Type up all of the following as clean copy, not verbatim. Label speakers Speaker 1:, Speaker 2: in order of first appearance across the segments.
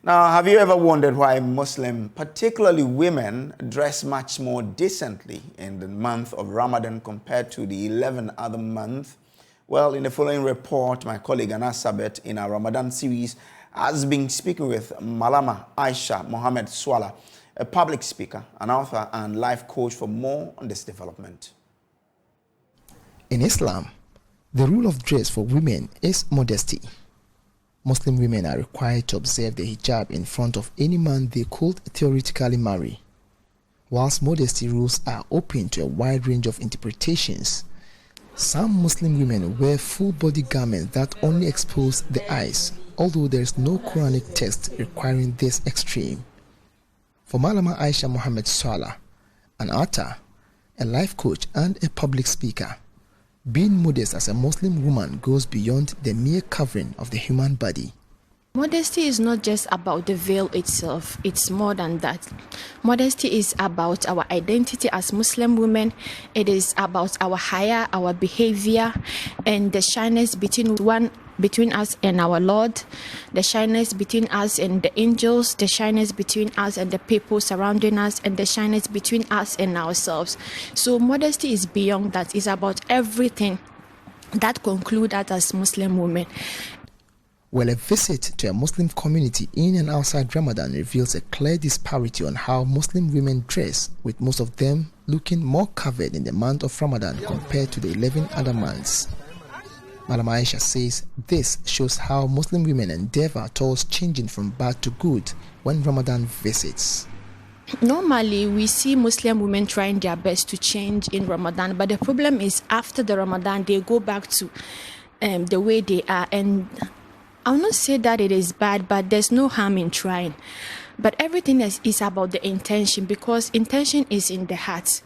Speaker 1: Now, have you ever wondered why Muslims, particularly women, dress much more decently in the month of Ramadan compared to the 11 other months? Well, in the following report, my colleague Anas Sabet in our Ramadan series has been speaking with Malama Aisha Mohammed Swala, a public speaker, an author and life coach, for more on this development.
Speaker 2: In Islam, the rule of dress for women is modesty. Muslim women are required to observe the hijab in front of any man they could theoretically marry. Whilst modesty rules are open to a wide range of interpretations, some Muslim women wear full-body garments that only expose the eyes, although there is no Quranic text requiring this extreme. For Malama Aisha Mohammed Swala, an author, a life coach and a public speaker, being modest as a Muslim woman goes beyond the mere covering of the human body.
Speaker 3: Modesty is not just about the veil itself, it's more than that. Modesty is about our identity as Muslim women. It is about our haya, our behavior, and the shyness between us and our Lord, the shyness between us and the angels, the shyness between us and the people surrounding us, and the shyness between us and ourselves. So modesty is beyond that. It's about everything that concludes us as Muslim women.
Speaker 2: Well, a visit to a Muslim community in and outside Ramadan reveals a clear disparity on how Muslim women dress, with most of them looking more covered in the month of Ramadan compared to the 11 other months. Malama Aisha says this shows how Muslim women endeavor towards changing from bad to good when Ramadan visits.
Speaker 3: Normally, we see Muslim women trying their best to change in Ramadan, but the problem is after the Ramadan, they go back to the way they are. And I'll not say that it is bad, but there's no harm in trying. But everything is about the intention, because intention is in the heart.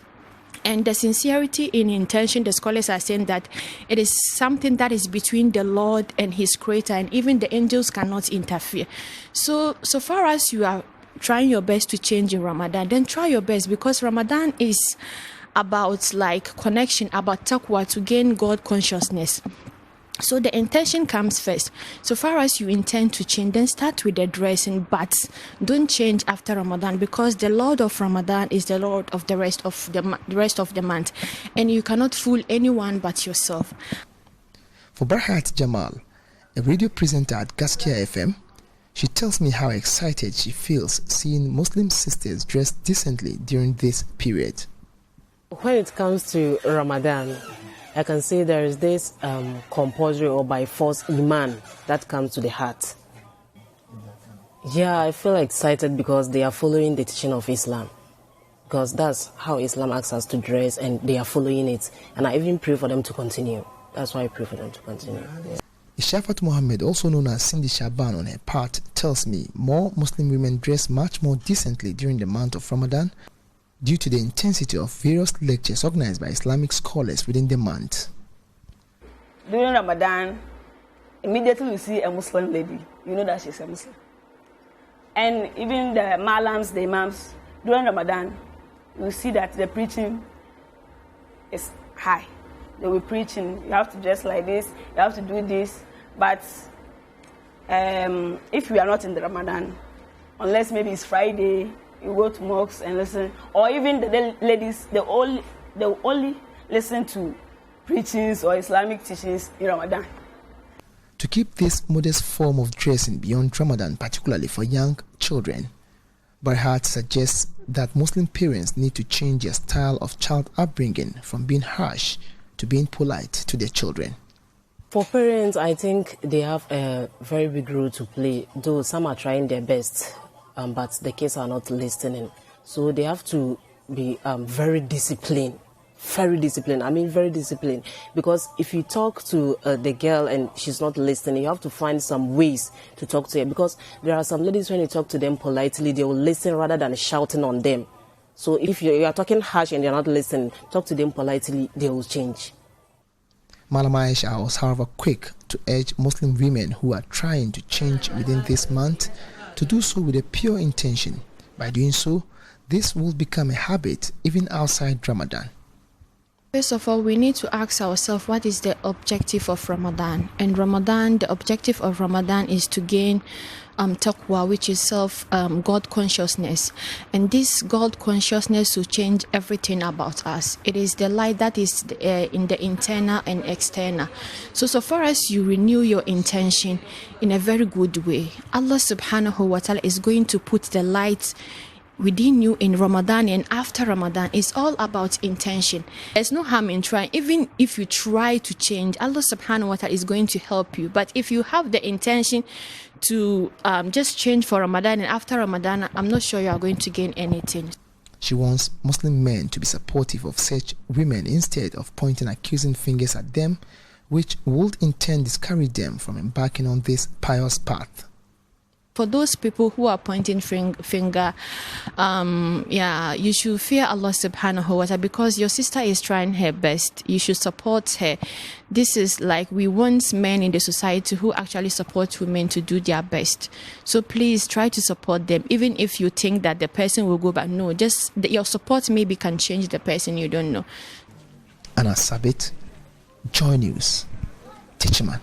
Speaker 3: And the sincerity in intention, the scholars are saying that it is something that is between the Lord and His Creator, and even the angels cannot interfere. So far as you are trying your best to change in Ramadan, then try your best, because Ramadan is about like connection, about taqwa, to gain God consciousness. So the intention comes first. So far as you intend to change, then start with the dressing, but don't change after Ramadan, because the Lord of Ramadan is the Lord of the rest of the month, and you cannot fool anyone but yourself.
Speaker 2: For Barhat Jamal, a radio presenter at Gaskia FM, she tells me how excited she feels seeing Muslim sisters dress decently during this period.
Speaker 4: When it comes to Ramadan, I can say there is this compulsory or by force iman that comes to the heart. Yeah, I feel excited because they are following the teaching of Islam, because that's how Islam asks us to dress, and they are following it. And I even pray for them to continue. That's why I pray for them to continue. Yeah.
Speaker 2: Ishafat Mohammed, also known as Cindy Shaban on her part, tells me more Muslim women dress much more decently during the month of Ramadan due to the intensity of various lectures organized by Islamic scholars within the month.
Speaker 5: During Ramadan, immediately you see a Muslim lady, you know that she's a Muslim. And even the malams, the imams, during Ramadan, you see that the preaching is high. They will preaching, you have to dress like this, you have to do this. But if we are not in the Ramadan, unless maybe it's Friday, you go to mosques and listen, or even the ladies, they only listen to preachings or Islamic teachings in Ramadan.
Speaker 2: To keep this modest form of dressing beyond Ramadan, particularly for young children, Barhat suggests that Muslim parents need to change their style of child upbringing from being harsh to being polite to their children.
Speaker 4: For parents, I think they have a very big role to play, though some are trying their best. But the kids are not listening. So they have to be very disciplined. Very disciplined. I mean, very disciplined. Because if you talk to the girl and she's not listening, you have to find some ways to talk to her. Because there are some ladies, when you talk to them politely, they will listen rather than shouting on them. So if you are talking harsh and they're not listening, talk to them politely, they will change.
Speaker 2: Malama Aisha was, however, quick to urge Muslim women who are trying to change within this month to do so with a pure intention. By doing so, this will become a habit even outside Ramadan.
Speaker 3: First of all, we need to ask ourselves, what is the objective of Ramadan? And the objective of Ramadan is to gain taqwa, which is God consciousness, and this God consciousness will change everything about us. It is the light that is in the internal and external. So far as you renew your intention in a very good way, Allah subhanahu wa ta'ala is going to put the light within you in Ramadan and after Ramadan. It's all about intention. There's no harm in trying. Even if you try to change, Allah subhanahu wa ta'ala is going to help you. But if you have the intention to just change for Ramadan and after Ramadan, I'm not sure you are going to gain anything.
Speaker 2: She wants Muslim men to be supportive of such women instead of pointing accusing fingers at them, which would in turn discourage them from embarking on this pious path.
Speaker 3: For those people who are pointing finger, you should fear Allah subhanahu wa ta'ala, because your sister is trying her best. You should support her. This is like, we want men in the society who actually support women to do their best. So please try to support them, even if you think that the person will go back. No, just your support maybe can change the person, you don't know.
Speaker 2: Anna Sabit, Joy News, Teacherman.